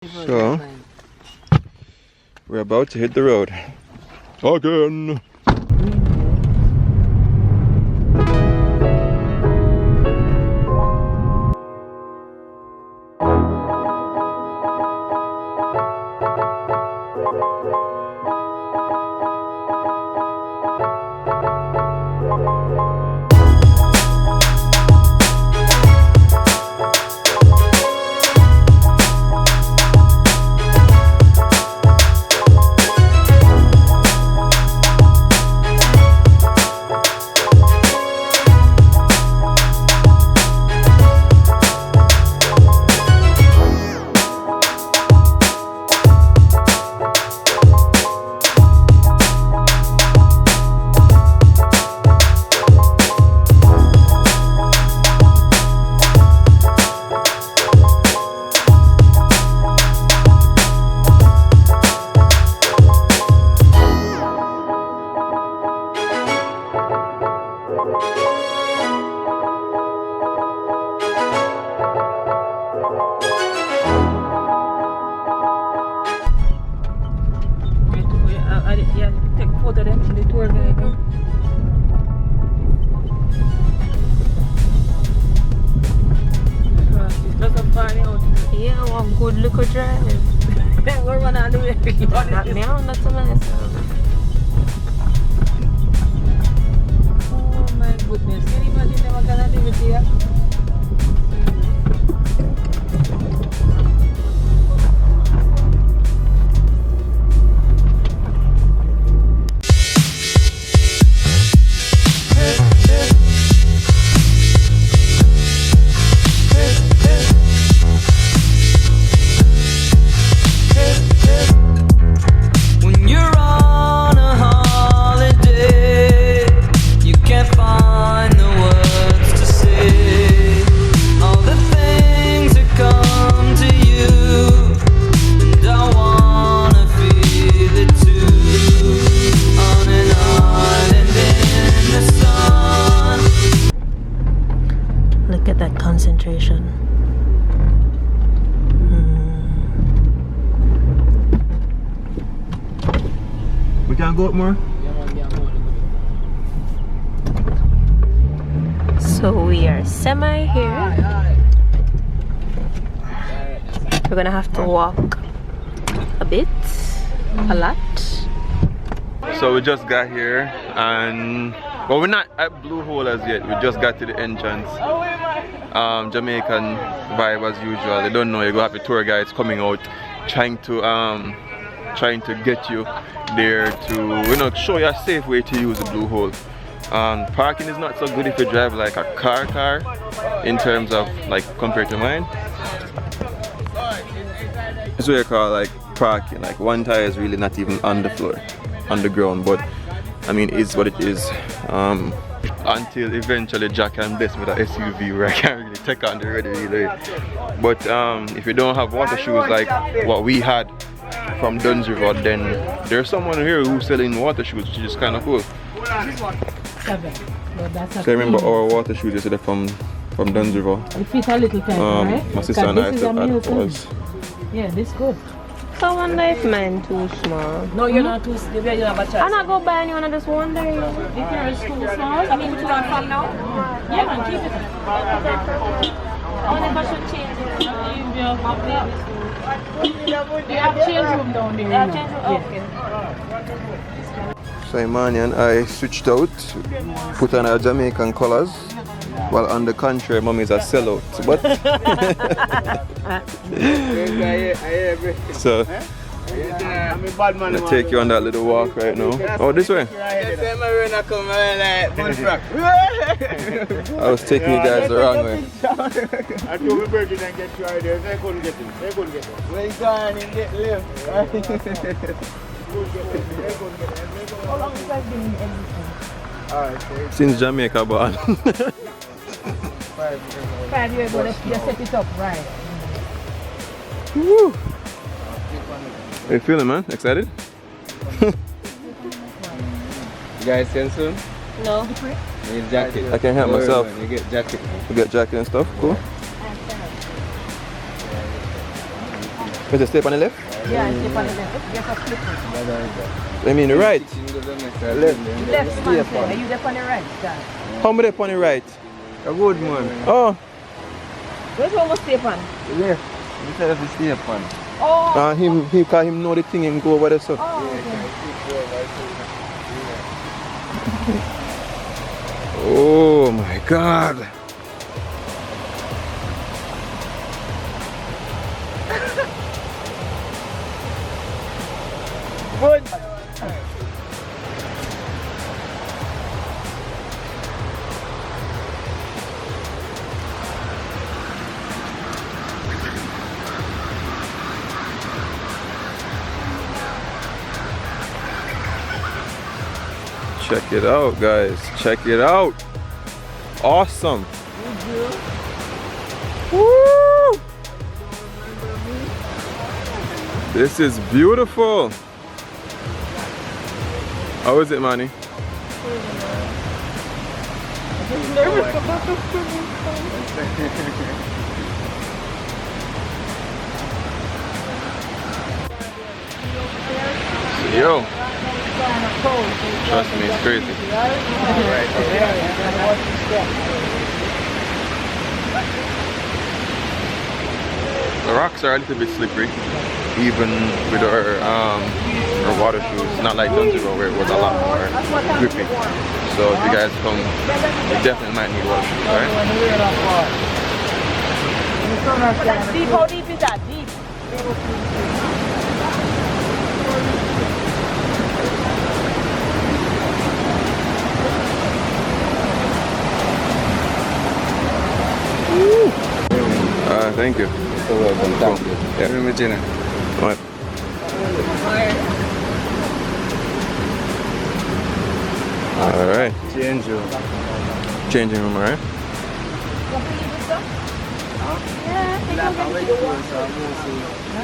So, we're about to hit the road again. We can go up more? So we are semi here. We're gonna have to walk a bit, a lot. So we just got here and well, we're not at Bluehole as yet. We just got to the entrance. Jamaican vibe as usual. They don't know you're gonna have the tour guides coming out trying to get you there to show you a safe way to use the Bluehole. Parking is not so good if you drive like a car in terms of like compared to mine. This is what you call like parking, like one tire is really not even on the floor, on the ground, but I mean it's what it is. Until eventually Jack can bless me with an SUV where I can't really take on the road really. But if you don't have water shoes like what we had from Duns River, then there's someone here who's selling water shoes, which is kind of cool. So I remember our water shoes yesterday from Duns River. It fits a little tight, right? My sister and I said that was. Yeah, this good. So I wonder if mine too small. No, you're not too small. You have a chance. I'm not go buy anyone, I just wonder. If yours is too small, I mean, too long from now. Yeah, man, keep it. I never should change it. You have change room down there. Yeah, change room. Okay. So Imani and I switched out, put on our Jamaican colors, while on the contrary, Mom is a sellout. But so I'm gonna take you on that little walk right now. Oh, this way. I was taking you guys the wrong way. I told my birthday and get you right there. They couldn't get him. They couldn't get him. Where you going and get left? How long has that been in everything? Alright, since Jamaica, but 5 years ago, you set it up right. woo. How you feeling, man? Excited? You guys can soon? No. You need jacket. I can help myself. You get jacket. You get jacket and stuff, cool. Is it step on the left? Yeah, it's up on the left. Just a flip. I mean the right. Left, man. Are you up on the right side? How many up on the right? A good man. Oh. Where's one more step on? Left. You said if you stay upon. Oh. He call him know the thing and go over there so. Oh, Oh my god. good. Check it out, guys. Check it out. Awesome. Woo! This is beautiful. How is it, Manny? Yo. Trust me, it's crazy. The rocks are a little bit slippery, even with our water shoes. Not like Dunzy Road where it was a lot more grippy. So if you guys come, you definitely might need water shoes, alright? Deep, how deep is that? Deep. Thank you. So welcome. Thank you. Yeah. Very much, What? Alright. Change room. Changing room, alright?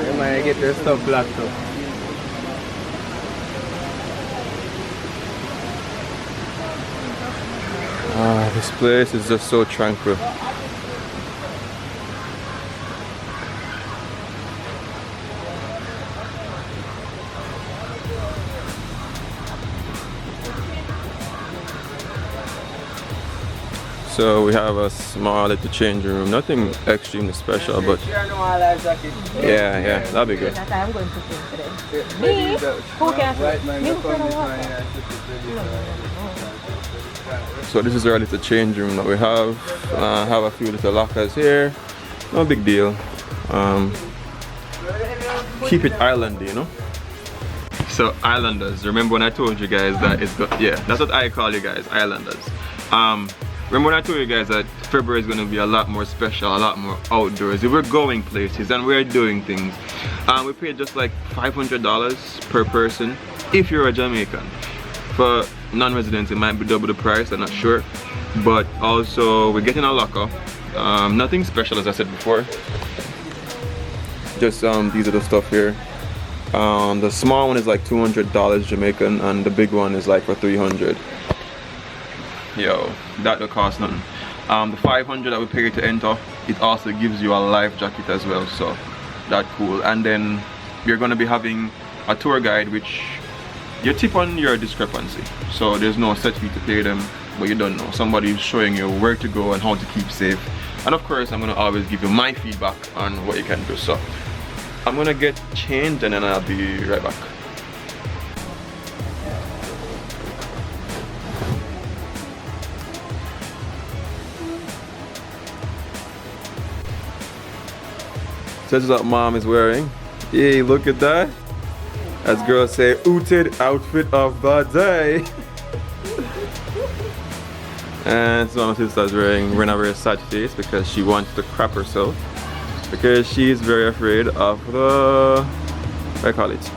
You might get your stuff locked up. This place is just so tranquil. So we have a small little changing room, nothing extremely special, but yeah, that'll be good. I'm going to swim today. Me? Who can swim? Me who's gonna walk? So this is our little change room that we have. Have a few little lockers here. No big deal. Keep it islandy, you know. So islanders. Remember when I told you guys that it's got, yeah, that's what I call you guys, islanders. Remember when I told you guys that February is going to be a lot more special, a lot more outdoors. We're going places and we're doing things. We paid just like $500 per person if you're a Jamaican. For non-residents it might be double the price, I'm not sure. But also we're getting a locker. Nothing special as I said before. Just these are the stuff here. The small one is like $200 Jamaican and the big one is like for $300. Yo, that don't cost nothing. The $500 that we pay to enter, it also gives you a life jacket as well, so that's cool. And then you're gonna be having a tour guide which you tip on your discrepancy. So there's no set fee to pay them, but you don't know. Somebody's showing you where to go and how to keep safe. And of course, I'm gonna always give you my feedback on what you can do. So I'm gonna get changed and then I'll be right back. So this is what mom is wearing. Hey, look at that. As girls say, ooted outfit of the day. And so my sister's wearing Rena's sad face because she wants to crap herself. Because she's very afraid of the, what do I call it?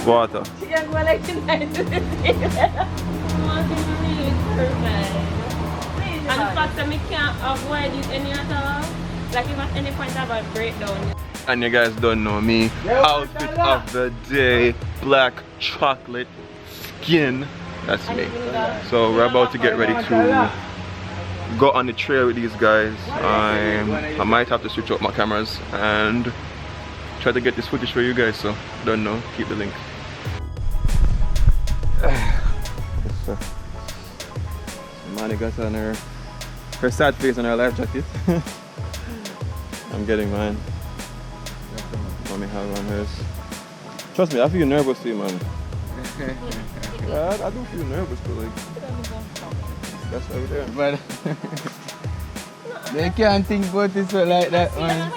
Water. She can't go like tonight. And the fact that I can't avoid it any at all. Like if at any point I have a breakdown. And you guys don't know me. Outfit of the day, black chocolate skin. That's me. So we're about to get ready to go on the trail with these guys. I might have to switch up my cameras and try to get this footage for you guys, so don't know, keep the link. Mani got on her sad face on her life jacket. I'm getting mine. Mommy have on hers. Trust me, I feel nervous for you, man. Yeah, I do feel nervous, but like that's why we're there. But they can't think about it so like that, man.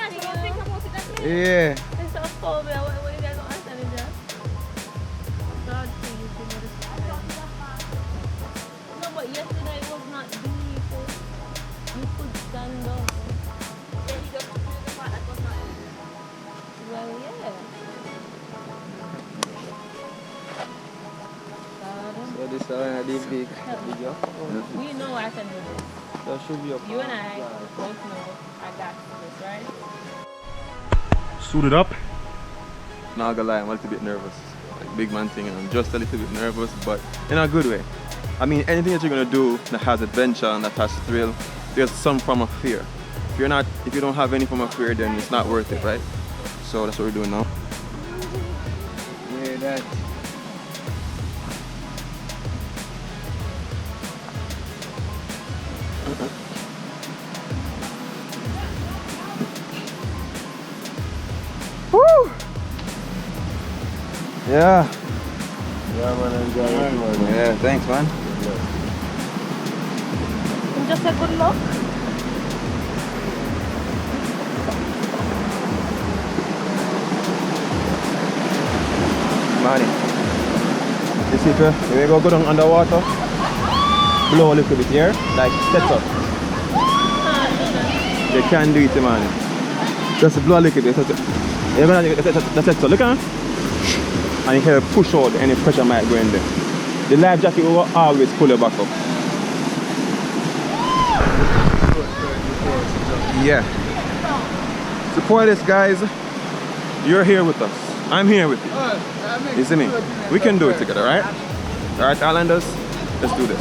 Yeah. It's a phobia. What you guys don't understand is that? God, please, you know this. No, but yesterday it was not deep. You could stand up. Yeah, he just feel the part that was not. Well, yeah. So this is one of the big job. We know I can do this. That should be up. You and I both know I got this, right? Suited up. Not gonna lie, I'm a little bit nervous. Like big man thing, and I'm just a little bit nervous, but in a good way. I mean, anything that you're gonna do that has adventure and that has thrill, there's some form of fear. If you don't have any form of fear, then it's not worth it, right? So that's what we're doing now. Yeah, that. Woo! Yeah. Yeah, man, enjoy it, man. Yeah, thanks, man. Just say good luck. Money. You see, we go down underwater, blow a little bit here, like set up. You can do it, man. Just blow a little bit. You're gonna that's it. So look at, and you can push out any pressure might go in there. The life jacket will always pull you back up. Yeah. Support us, guys. You're here with us. I'm here with you. You see me? We can do it together, right? Alright, Islanders? Let's do this.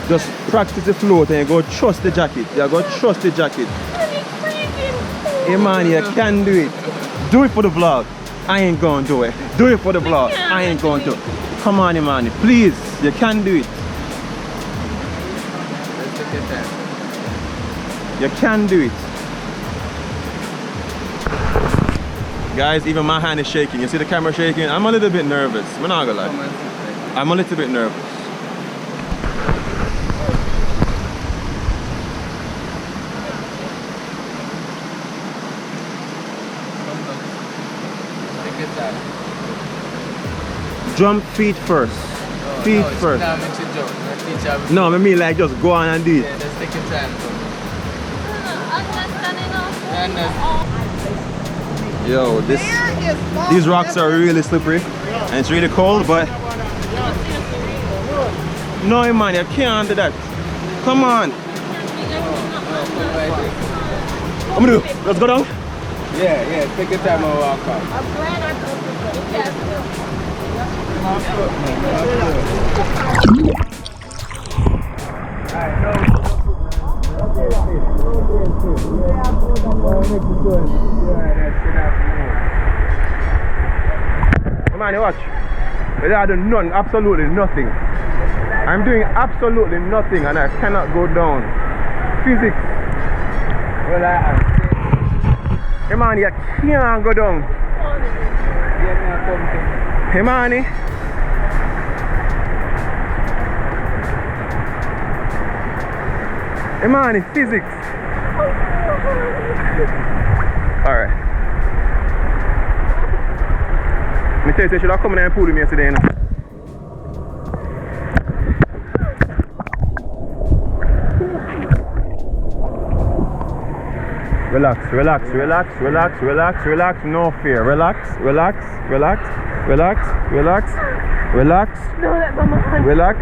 Just practice the float and you go trust the jacket. You go trust the jacket. Hey man, you can do it. Do it for the vlog. I ain't gonna do it. Do it for the vlog. I ain't gonna do it. Come on, man. Please, you can do it. You can do it. Guys, even my hand is shaking. You see the camera shaking? I'm a little bit nervous. I'm not gonna lie. I'm a little bit nervous. Jump feet first. Feet first. No, I mean like just go on and do it. Yeah, just take your time. Yo, these rocks are really slippery and it's really cold, but no man, you can't do that. Come on. What am I do? Let's go down. Yeah, take your time and walk out. Man, you watch. I do none, absolutely nothing. I'm doing absolutely nothing and I cannot go down. Physics. Well, hey man, you can't go down. Hey man. Hey man, physics. Alright. Me tell you, you should have come in and pulled me yesterday. You know? Relax, relax, relax, relax, relax, relax, no fear. Relax, relax, relax, relax, relax, relax, Don't let go, man. relax,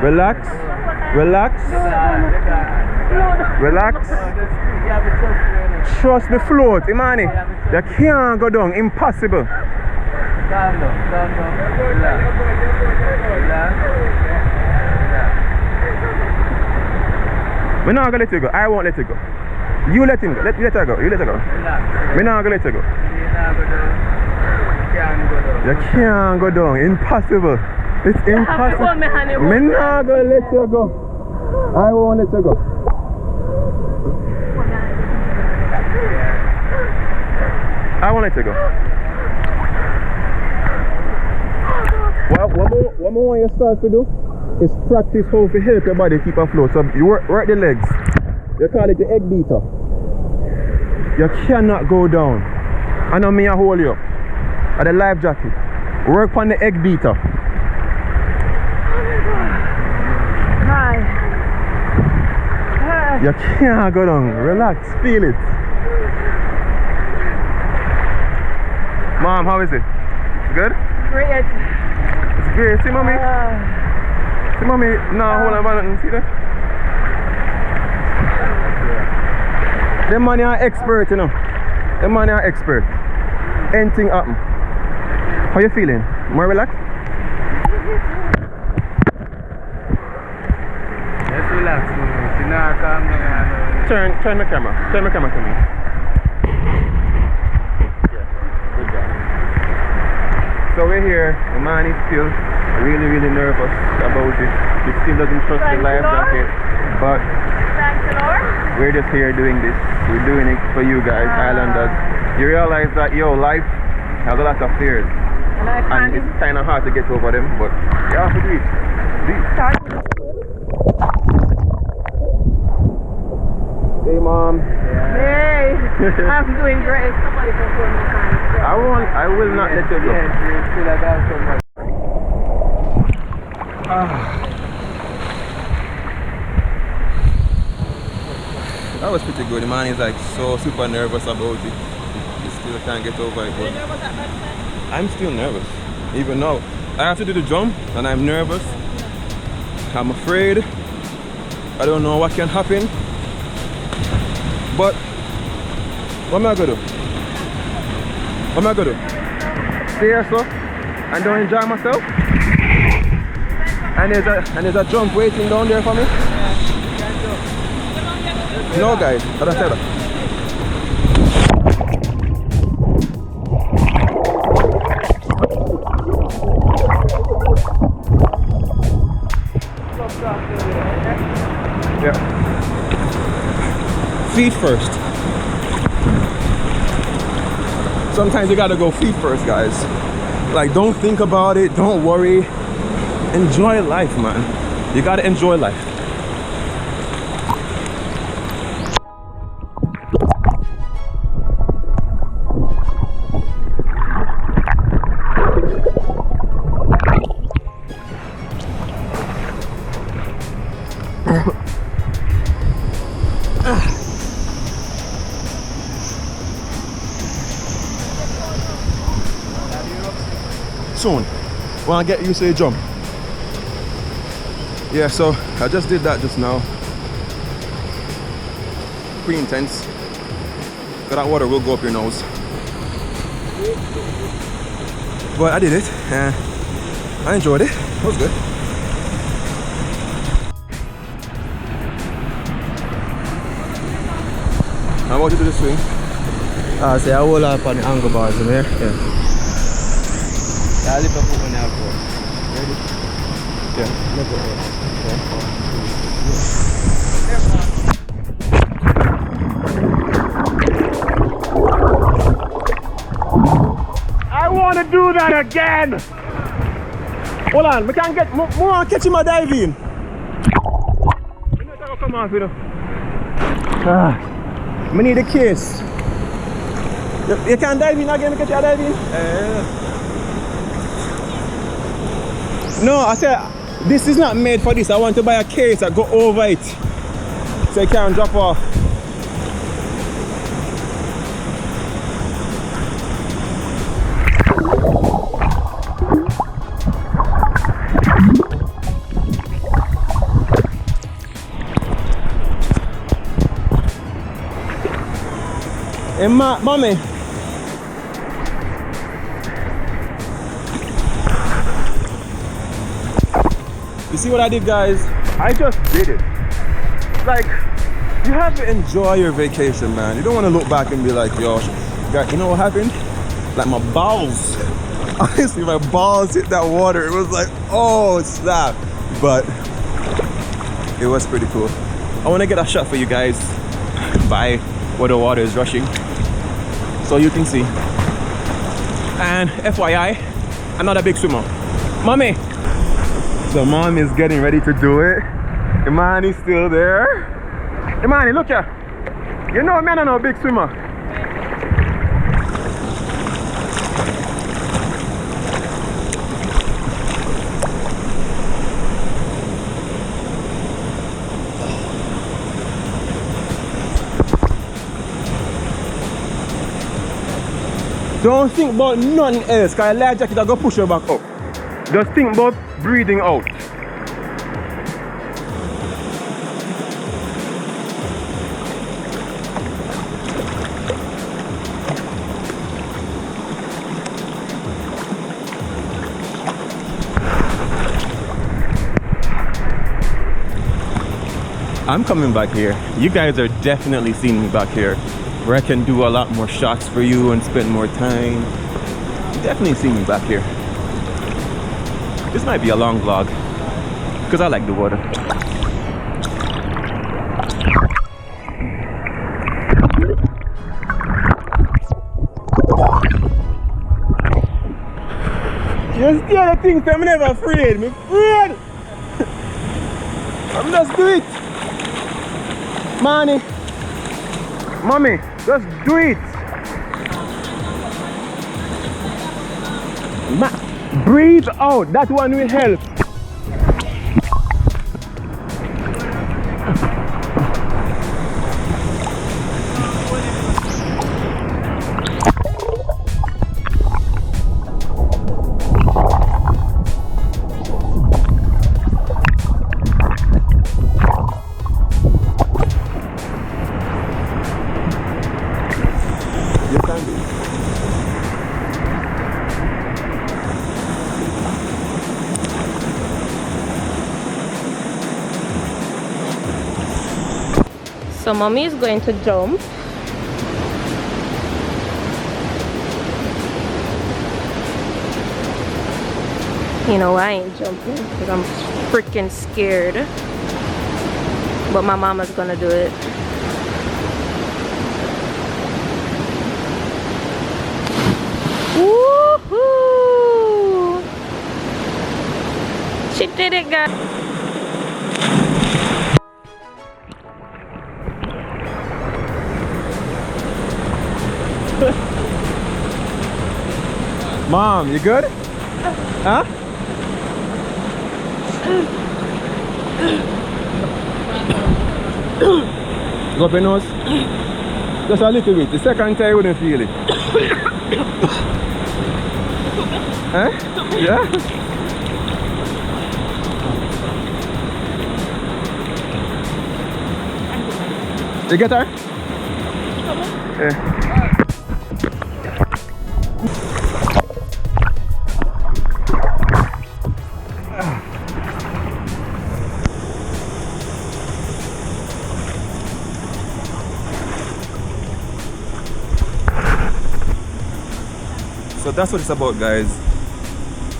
relax, relax, relax. Trust the float, Imani. You can't go down, impossible. Calm down, relax. Relax. We're not gonna let you go. I won't let you go. You let him go. Let her go. You let her go. We're not gonna let you go. You can't go down. Impossible. It's impossible. We're not gonna let you go. I won't let you go. I won't let you go. Well, what more want you start to do is practice how to help your body keep afloat. So you work the legs. You call it the egg beater. You cannot go down. I know me I hold you up. At the life jacket. Work on the egg beater. Hi. You can't go down. Relax. Feel it. Mom, how is it? Good? Great. It's great. See, mommy? See, mommy? No, hold on. Nothing. See that? Them man are expert, you know. Them man are expert. Anything happen. How you feeling? More relaxed? Just relax, man. You know, calm down. Turn the camera. Turn the camera to me. Good job. So we're here. The man is still really nervous about it. He still doesn't trust the life jacket. But we're just here doing this. We're doing it for you guys, Islanders. You realize that life has a lot of fears. And it's kind of hard to get over them, but you have to do it. Hey, Mom. Hey, I'm doing great. I will not let you go. That was pretty good. The man is like so super nervous about it. He still can't get over it. But I'm still nervous. Even now, I have to do the jump and I'm nervous. I'm afraid. I don't know what can happen. But what am I gonna do? What am I gonna do? Stay here so and don't enjoy myself? And there's a jump waiting down there for me? No guys, I don't say that. Yeah. Feet first. Sometimes you gotta go feet first, guys. Like, don't think about it, don't worry. Enjoy life, man. You gotta enjoy life. Soon. Wanna get used to the jump. Yeah, so I just did that just now. Pretty intense. Got that water will go up your nose. But I did it. I enjoyed it. It was good. How about you do the swing? So I will up on the angle bars in there. Yeah. I'll lift up on the angle. Ready? Yeah. Look at it. I want to do that again! Hold on, we can't get more catch him a dive in. Come on, you know. I need a case. You can't dive in again, catch you a dive in? No, I said this is not made for this. I want to buy a case that go over it so you can't drop off. Hey, mommy. You see what I did, guys? I just did it. Like, you have to enjoy your vacation, man. You don't want to look back and be like, yo, God, you know what happened? Like my balls. Honestly, my balls hit that water. It was like, oh, snap. But it was pretty cool. I want to get a shot for you guys by where the water is rushing, so you can see. And FYI, I'm not a big swimmer. Mommy! So mom is getting ready to do it. Imani's still there. Imani, look here. You know, man, I'm not a big swimmer. Don't think about nothing else, because a life jacket will go push your back up. Just think about breathing out. I'm coming back here. You guys are definitely seeing me back here, where I can do a lot more shots for you and spend more time. You definitely see me back here. This might be a long vlog, because I like the water. You see the things I'm never afraid. I'm afraid. I'm just do it. Mommy, just do it. Breathe out. That one will help. So mommy is going to jump. You know, I ain't jumping because I'm freaking scared. But my mama's gonna do it. Woohoo! She did it, guys. Mom, you good? Huh? Go up your nose. Just a little bit. The second time you wouldn't feel it. Huh? Yeah? You get her? Yeah. So that's what it's about, guys.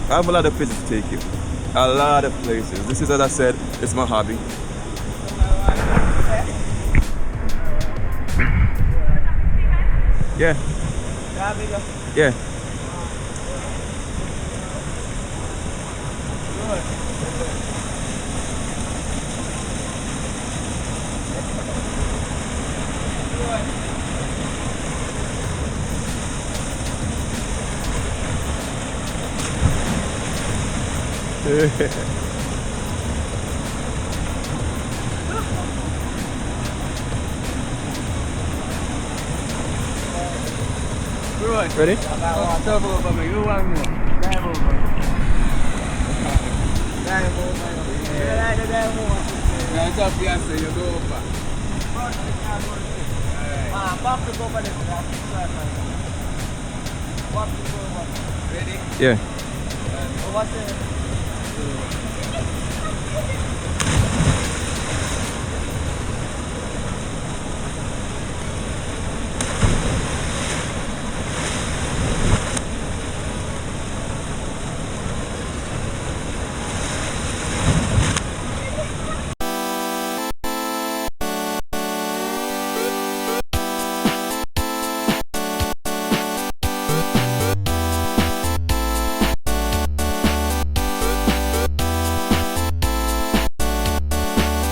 I have a lot of places to take you. A lot of places. This is, as I said, it's my hobby. Yeah. Yeah. Ready? Yeah.